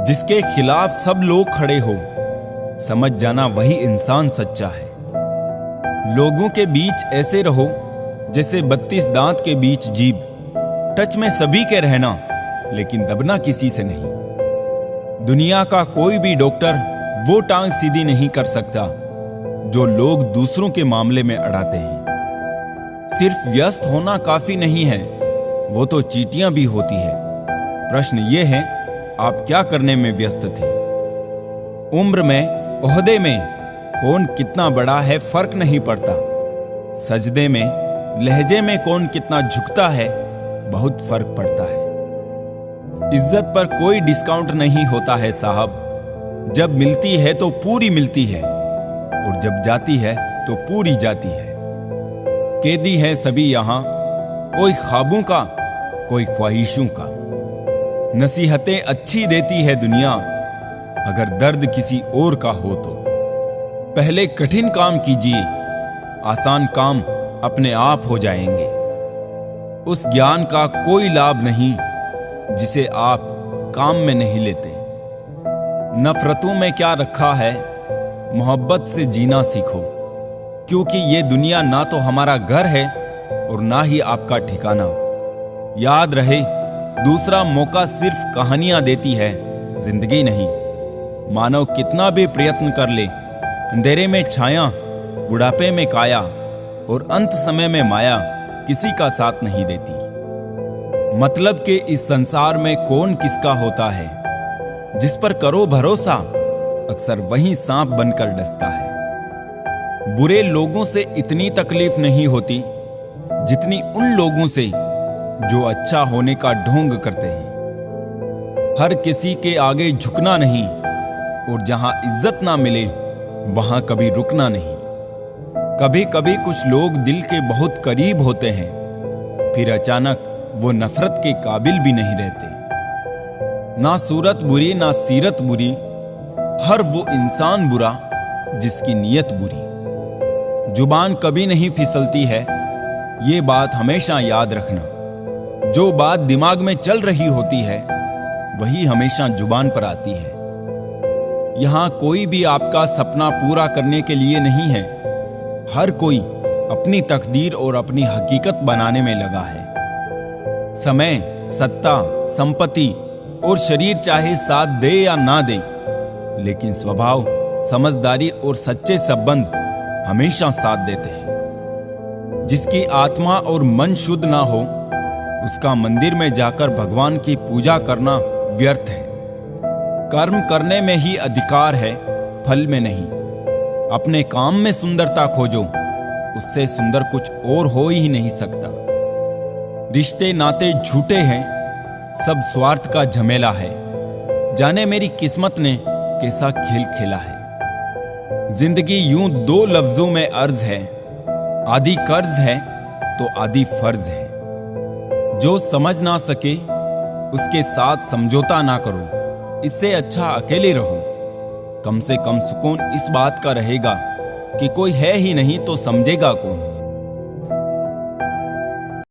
जिसके खिलाफ सब लोग खड़े हो, समझ जाना वही इंसान सच्चा है। लोगों के बीच ऐसे रहो जैसे 32 दांत के बीच जीभ, टच में सभी के रहना लेकिन दबना किसी से नहीं। दुनिया का कोई भी डॉक्टर वो टांग सीधी नहीं कर सकता जो लोग दूसरों के मामले में अड़ाते हैं। सिर्फ व्यस्त होना काफी नहीं है, वो तो चींटियां भी होती है। प्रश्न ये है, आप क्या करने में व्यस्त थे? उम्र में, ओहदे में कौन कितना बड़ा है फर्क नहीं पड़ता। सजदे में, लहजे में कौन कितना झुकता है बहुत फर्क पड़ता है। इज्जत पर कोई डिस्काउंट नहीं होता है साहब। जब मिलती है तो पूरी मिलती है और जब जाती है तो पूरी जाती है। कैदी है सभी यहां, कोई ख्वाबों का, कोई ख्वाहिशों का। नसीहतें अच्छी देती है दुनिया, अगर दर्द किसी और का हो तो। पहले कठिन काम कीजिए, आसान काम अपने आप हो जाएंगे। उस ज्ञान का कोई लाभ नहीं जिसे आप काम में नहीं लेते। नफरतों में क्या रखा है, मोहब्बत से जीना सीखो, क्योंकि ये दुनिया ना तो हमारा घर है और ना ही आपका ठिकाना। याद रहे, दूसरा मौका सिर्फ कहानियां देती है, जिंदगी नहीं। मानव कितना भी प्रयत्न कर ले, अंधेरे में छाया, बुढ़ापे में काया और अंत समय में माया किसी का साथ नहीं देती। मतलब के इस संसार में कौन किसका होता है, जिस पर करो भरोसा अक्सर वही सांप बनकर डसता है। बुरे लोगों से इतनी तकलीफ नहीं होती जितनी उन लोगों से जो अच्छा होने का ढोंग करते हैं। हर किसी के आगे झुकना नहीं और जहां इज्जत ना मिले वहां कभी रुकना नहीं। कभी कभी कुछ लोग दिल के बहुत करीब होते हैं, फिर अचानक वो नफरत के काबिल भी नहीं रहते। ना सूरत बुरी ना सीरत बुरी, हर वो इंसान बुरा जिसकी नीयत बुरी। जुबान कभी नहीं फिसलती है, ये बात हमेशा याद रखना। जो बात दिमाग में चल रही होती है वही हमेशा जुबान पर आती है। यहां कोई भी आपका सपना पूरा करने के लिए नहीं है। हर कोई अपनी तकदीर और अपनी हकीकत बनाने में लगा है। समय, सत्ता, संपत्ति और शरीर चाहे साथ दे या ना दे, लेकिन स्वभाव, समझदारी और सच्चे संबंध हमेशा साथ देते हैं। जिसकी आत्मा और मन शुद्ध ना हो, उसका मंदिर में जाकर भगवान की पूजा करना व्यर्थ है। कर्म करने में ही अधिकार है, फल में नहीं। अपने काम में सुंदरता खोजो, उससे सुंदर कुछ और हो ही नहीं सकता। रिश्ते नाते झूठे हैं, सब स्वार्थ का झमेला है। जाने मेरी किस्मत ने कैसा खेल खेला है। जिंदगी यूं दो लफ्जों में अर्ज है, आधी कर्ज है तो आधी फर्ज है। जो समझ ना सके उसके साथ समझौता ना करो, इससे अच्छा अकेले रहो। कम से कम सुकून इस बात का रहेगा कि कोई है ही नहीं तो समझेगा कौन।